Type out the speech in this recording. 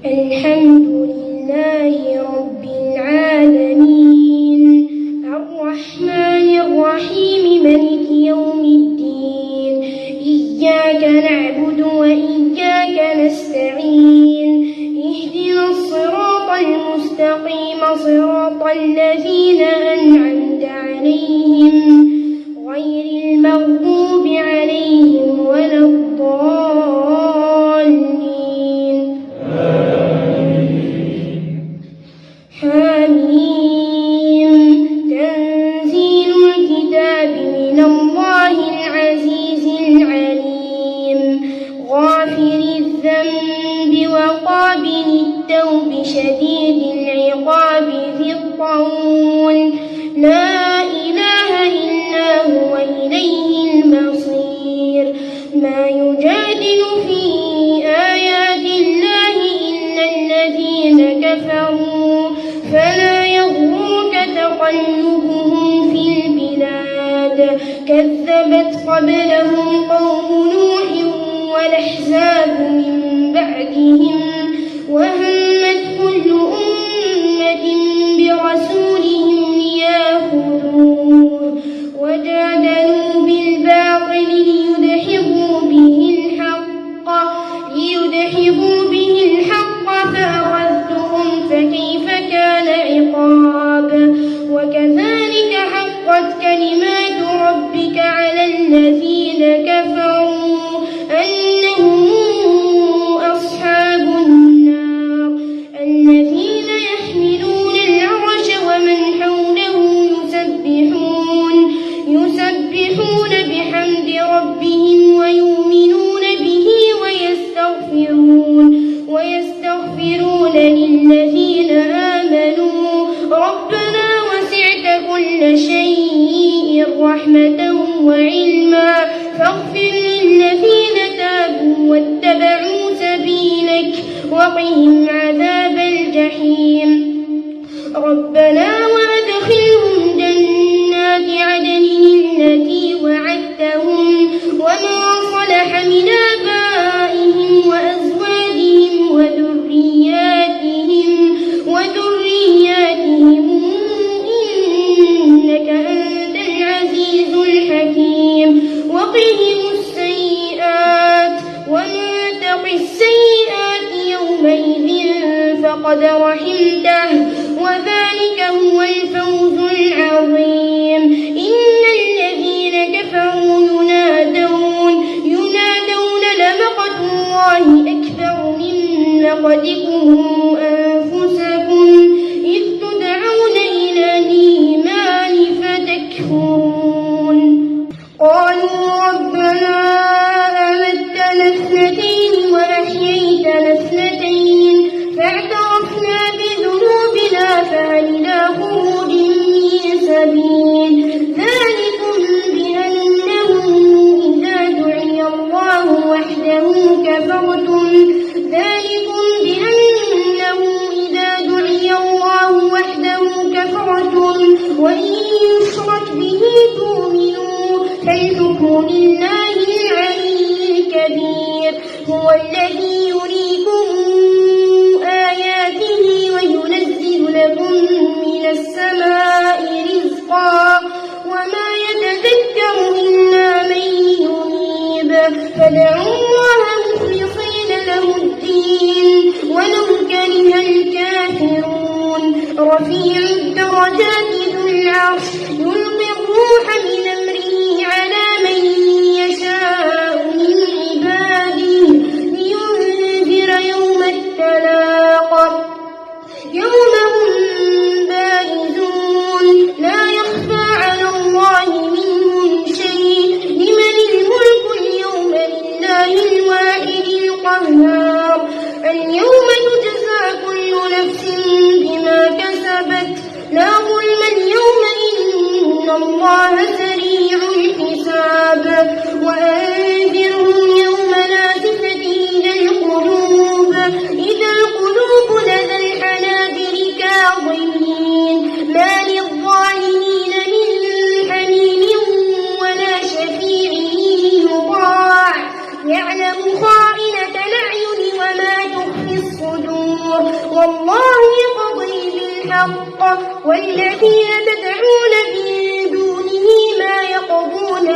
الحمد لله رب العالمين الرحمن الرحيم مالك يوم الدين إياك نعبد وإياك نستعين اهدنا الصراط المستقيم صراط الذين أنعمت عليهم غير المغضوب عليهم ولا الضالين حميم تنزيل الكتاب من الله العزيز العليم غافر الذنب وقابل التوب شديد العقاب ذي الطول لا إله إلا هو إليه المصير ما يجادل في آيات الله إلا الذين كفروا فلا يغرك تقلبهم في البلاد كذبت قبلهم قوم نوح والأحزاب من بعدهم وهمت كل أمة برسولهم ليأخذوه وجادلوا بالباطل ليدحضوا به الحق فأخذتهم فكيف كان عقاب وكذلك حقت كلمات ربك على الذين كفروا أنهم أصحاب النار الذين يحملون العرش ومن حوله يسبحون بحمد ربهم ويؤمنون به ويستغفرون للذين آمنوا ربنا وسعت كل شيء رحمة وعلما فاغفر للذين تابوا واتبعوا سبيلك وقهم عذاب الجحيم ربنا وأدخلهم جنات عدن التي وعدتهم ومن صلح من آبائهم وأزواجهم وذرياتهم إنك أنت العزيز الحكيم وقهم السيئات ومن تق السيئات يومئذ فقد رحمته وذلك هو الفوز العظيم إن الذين كفروا ينادون لمقت الله أكبر من مقتكم أنفسكم إذ تدعون إلى الإيمان فتكفرون قالوا ربنا أمتنا اثنتين وأحييتنا اثنتين فاعترفنا بذنوبنا فهل إلى خروج من سبيل ذلكم بأنه إذا دعي الله وحده كفرتم وإن يشرك به تؤمنوا فالحكم لله العلي الكبير هو الذي يريكم آياته وينزل لكم من السماء رزقا وما يتذكر إلا من ينيب فادعوا الله مخلصين له الدين ولو كره الكافرون رفيع الدرجات ذو العرش يلقي الروح من أمره على من يشاء من عباده لينذر يوم التلاق يوم هم بارزون لا يخفى على الله منهم شيء لمن الملك اليوم لله الواحد القهار اليوم تجزى كل نفس بما كسبت لا ظلم اليوم إن الله سريع الحساب وأنذرهم يوم لازفة إذا القلوب لدى الحناجر كاظمين ما للظالمين من حميم ولا شفيع يطاع يعلم خائنة الأعين وما تخفي الصدور والله يقضي بالحق والذين تدعون من دونه ما يقضون